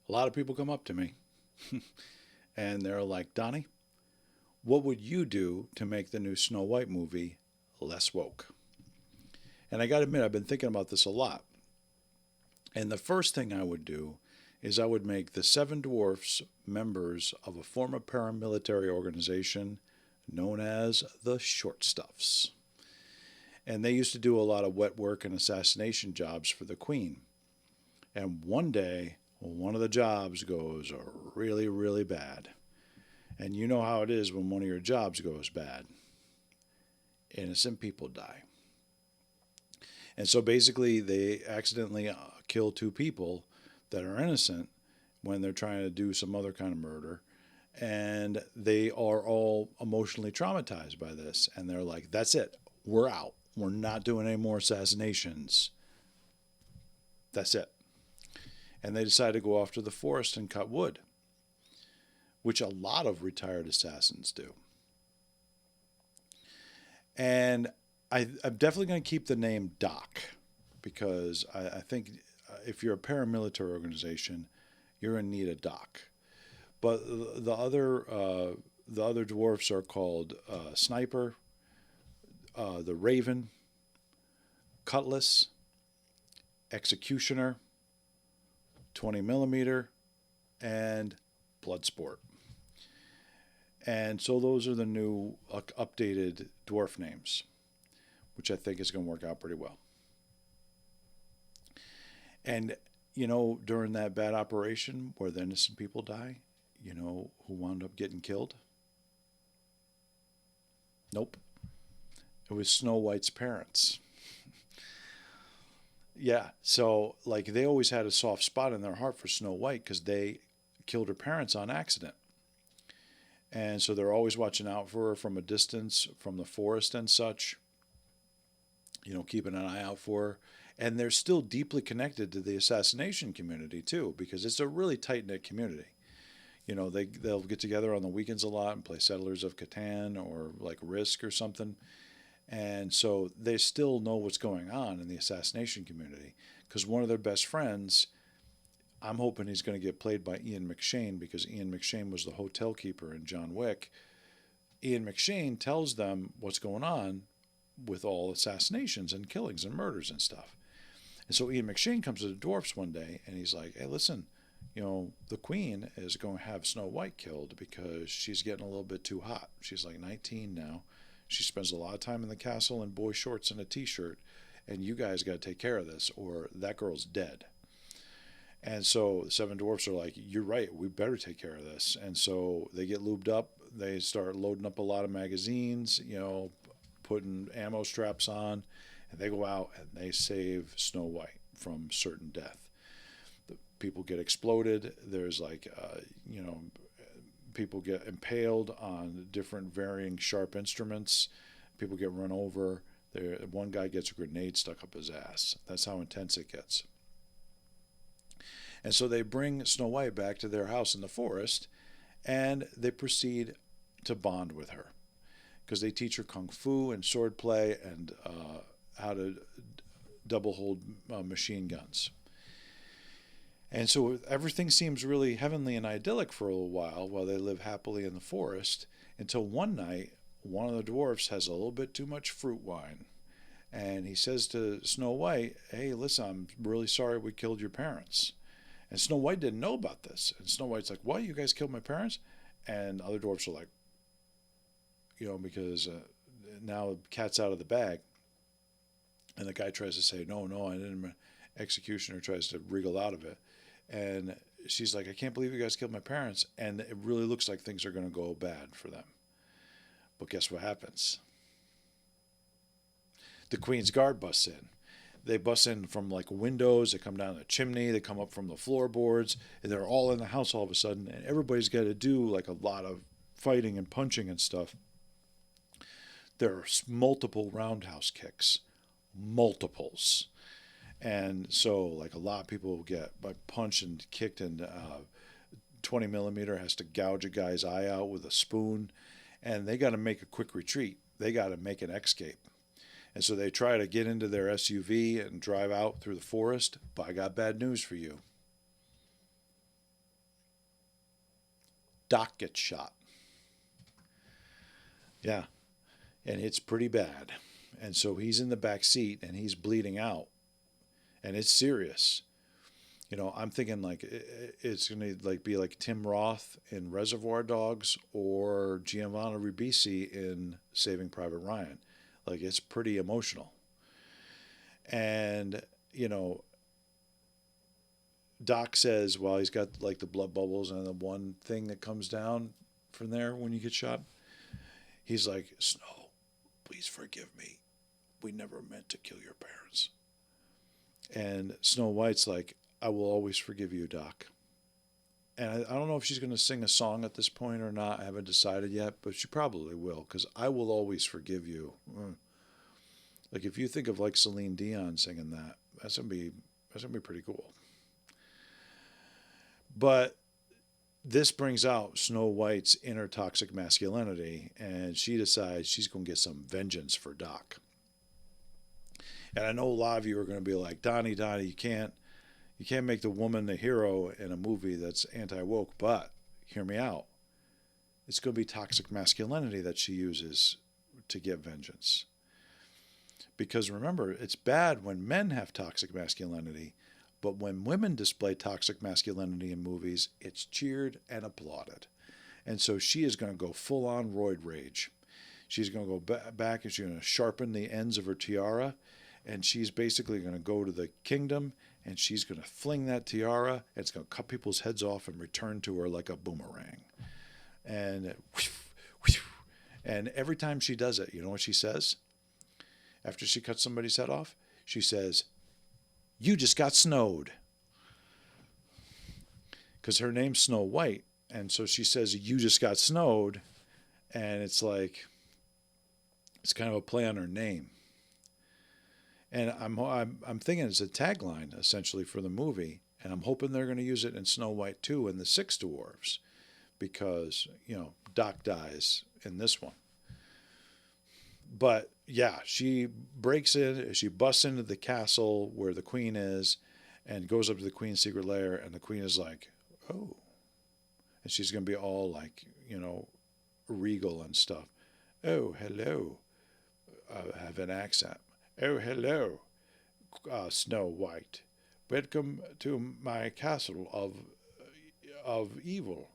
A lot of people come up to me and they're like, Donnie, what would you do to make the new Snow White movie less woke? And I got to admit, I've been thinking about this a lot. And the first thing I would do is I would make the seven dwarfs members of a former paramilitary organization known as the Short Stuffs. And they used to do a lot of wet work and assassination jobs for the Queen. And one day, one of the jobs goes really, really bad. And you know how it is when one of your jobs goes bad. Innocent people die. And so basically, they accidentally kill two people that are innocent when they're trying to do some other kind of murder. And they are all emotionally traumatized by this. And they're like, that's it. We're out. We're not doing any more assassinations. That's it. And they decide to go off to the forest and cut wood, which a lot of retired assassins do. And I'm definitely going to keep the name Doc because I think if you're a paramilitary organization, you're in need of Doc. But the other dwarfs are called Sniper, the Raven, Cutlass, Executioner, 20 millimeter, and Bloodsport. And so those are the new updated dwarf names, which I think is going to work out pretty well. And, during that bad operation where the innocent people die, who wound up getting killed? Nope. It was Snow White's parents. Yeah. So, like, they always had a soft spot in their heart for Snow White because they killed her parents on accident. And so they're always watching out for her from a distance, from the forest and such, keeping an eye out for her. And they're still deeply connected to the assassination community, too, because it's a really tight knit community. They'll get together on the weekends a lot and play Settlers of Catan or like Risk or something. And so they still know what's going on in the assassination community because one of their best friends, I'm hoping he's going to get played by Ian McShane because Ian McShane was the hotel keeper in John Wick. Ian McShane tells them what's going on with all assassinations and killings and murders and stuff. And so Ian McShane comes to the dwarfs one day and he's like, hey, listen, the queen is going to have Snow White killed because she's getting a little bit too hot. She's like 19 now. She spends a lot of time in the castle in boy shorts and a t-shirt, and you guys got to take care of this or that girl's dead. And so the seven dwarfs are like, you're right, we better take care of this. And so they get lubed up. They start loading up a lot of magazines, putting ammo straps on, and they go out and they save Snow White from certain death. The people get exploded. There's like, people get impaled on different varying sharp instruments. People get run over. One guy gets a grenade stuck up his ass. That's how intense it gets. And so they bring Snow White back to their house in the forest, and they proceed to bond with her because they teach her kung fu and sword play and how to double hold machine guns. And so everything seems really heavenly and idyllic for a little while they live happily in the forest until one night one of the dwarfs has a little bit too much fruit wine. And he says to Snow White, hey, listen, I'm really sorry we killed your parents. And Snow White didn't know about this. And Snow White's like, what? You guys killed my parents? And other dwarfs are like, because now the cat's out of the bag. And the guy tries to say, no, I didn't. Executioner tries to wriggle out of it. And she's like, I can't believe you guys killed my parents. And it really looks like things are going to go bad for them. But guess what happens? The Queen's Guard busts in. They bust in from like windows, they come down the chimney, they come up from the floorboards, and they're all in the house all of a sudden. And everybody's got to do like a lot of fighting and punching and stuff. There are multiple roundhouse kicks, multiples. And so, like, a lot of people get punched and kicked, and 20 millimeter has to gouge a guy's eye out with a spoon, and they got to make a quick retreat. They got to make an escape. And so they try to get into their SUV and drive out through the forest, but I got bad news for you. Doc gets shot. Yeah, and it's pretty bad. And so he's in the back seat and he's bleeding out, and it's serious. I'm thinking like it's gonna like be like Tim Roth in Reservoir Dogs or Giovanni Ribisi in Saving Private Ryan. Like it's pretty emotional. And you know, Doc says, while he's got like the blood bubbles and the one thing that comes down from there when you get shot, he's like, Snow, please forgive me. We never meant to kill your parents. And Snow White's like, I will always forgive you, Doc. And I don't know if she's going to sing a song at this point or not. I haven't decided yet, but she probably will, because I will always forgive you. Like if you think of like Celine Dion singing that, that's gonna be pretty cool. But this brings out Snow White's inner toxic masculinity, and she decides she's going to get some vengeance for Doc. And I know a lot of you are going to be like, Donnie, you can't make the woman the hero in a movie that's anti woke. But hear me out. It's going to be toxic masculinity that she uses to get vengeance. Because remember, it's bad when men have toxic masculinity, but when women display toxic masculinity in movies, it's cheered and applauded. And so she is going to go full on roid rage. She's going to go back and she's going to sharpen the ends of her tiara. And she's basically going to go to the kingdom and she's going to fling that tiara and it's going to cut people's heads off and return to her like a boomerang. And and every time she does it, you know what she says? After she cuts somebody's head off, she says, you just got snowed. Because her name's Snow White. And so she says, you just got snowed. And it's like, it's kind of a play on her name. And I'm thinking it's a tagline, essentially, for the movie. And I'm hoping they're going to use it in Snow White 2 and the Six Dwarves. Because, Doc dies in this one. But yeah, she busts into the castle where the queen is and goes up to the queen's secret lair. And the queen is like, oh. And she's going to be all like, regal and stuff. Oh, hello. I have an accent. Oh, hello, Snow White. Welcome to my castle of evil.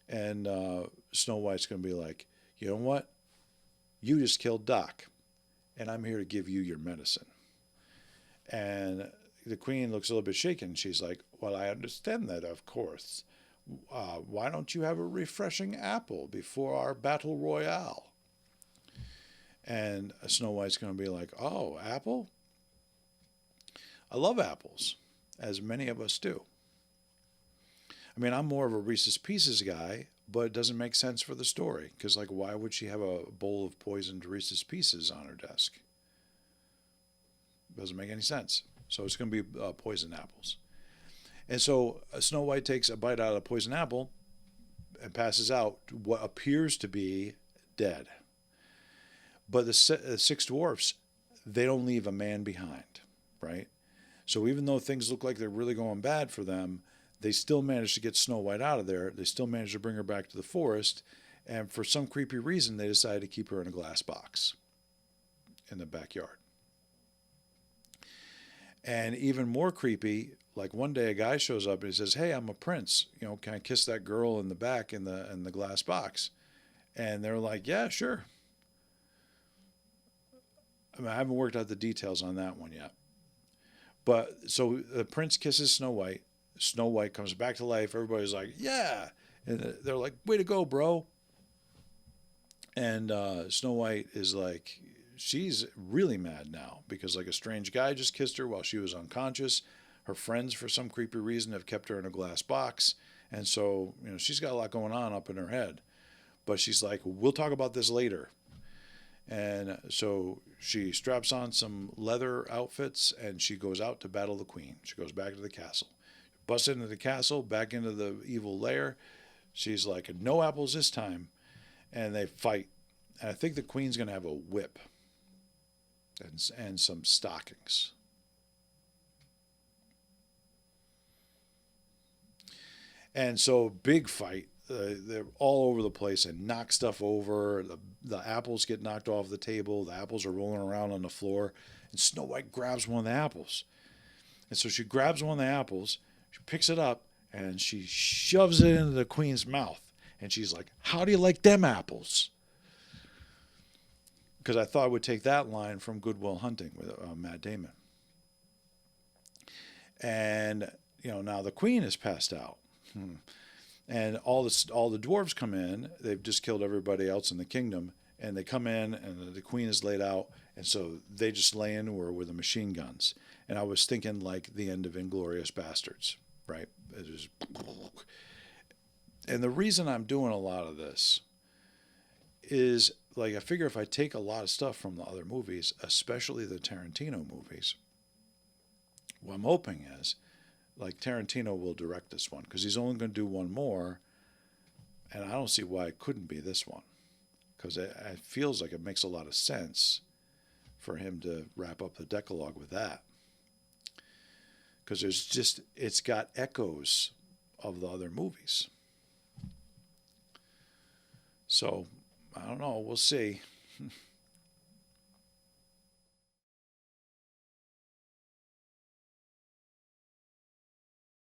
And Snow White's going to be like, you know what? You just killed Doc, and I'm here to give you your medicine. And the queen looks a little bit shaken. She's like, well, I understand that, of course. Why don't you have a refreshing apple before our battle royale? And Snow White's going to be like, oh, apple? I love apples, as many of us do. I mean, I'm more of a Reese's Pieces guy, but it doesn't make sense for the story. Because, like, why would she have a bowl of poisoned Reese's Pieces on her desk? Doesn't make any sense. So it's going to be poisoned apples. And so Snow White takes a bite out of the poisoned apple and passes out what appears to be dead. But the six dwarfs, they don't leave a man behind, right? So even though things look like they're really going bad for them, they still manage to get Snow White out of there. They still manage to bring her back to the forest. And for some creepy reason, they decide to keep her in a glass box in the backyard. And even more creepy, like one day a guy shows up and he says, hey, I'm a prince. Can I kiss that girl in the back in the glass box? And they're like, yeah, sure. I mean, I haven't worked out the details on that one yet. But so the prince kisses Snow White. Snow White comes back to life. Everybody's like, yeah. And they're like, way to go, bro. And Snow White is like, she's really mad now because like a strange guy just kissed her while she was unconscious. Her friends, for some creepy reason, have kept her in a glass box. And so, she's got a lot going on up in her head. But she's like, we'll talk about this later. And so she straps on some leather outfits and she goes out to battle the queen. She goes back to the castle. Busts into the castle, back into the evil lair. She's like, no apples this time. And they fight. And I think the queen's going to have a whip and some stockings. And so big fight. they're all over the place and knock stuff over. The apples get knocked off the table. The apples are rolling around on the floor. And Snow White grabs one of the apples. And so she grabs one of the apples, she picks it up, and she shoves it into the queen's mouth. And she's like, "How do you like them apples?" Because I thought I would take that line from Good Will Hunting with Matt Damon. And, now the queen is passed out. And all the dwarves come in. They've just killed everybody else in the kingdom. And they come in, and the queen is laid out. And so they just lay into her with the machine guns. And I was thinking like the end of Inglourious Bastards, right? It is. And the reason I'm doing a lot of this is, like, I figure if I take a lot of stuff from the other movies, especially the Tarantino movies, what I'm hoping is, like, Tarantino will direct this one because he's only going to do one more, and I don't see why it couldn't be this one, because it feels like it makes a lot of sense for him to wrap up the Decalogue with that, because it's got echoes of the other movies. So I don't know. We'll see.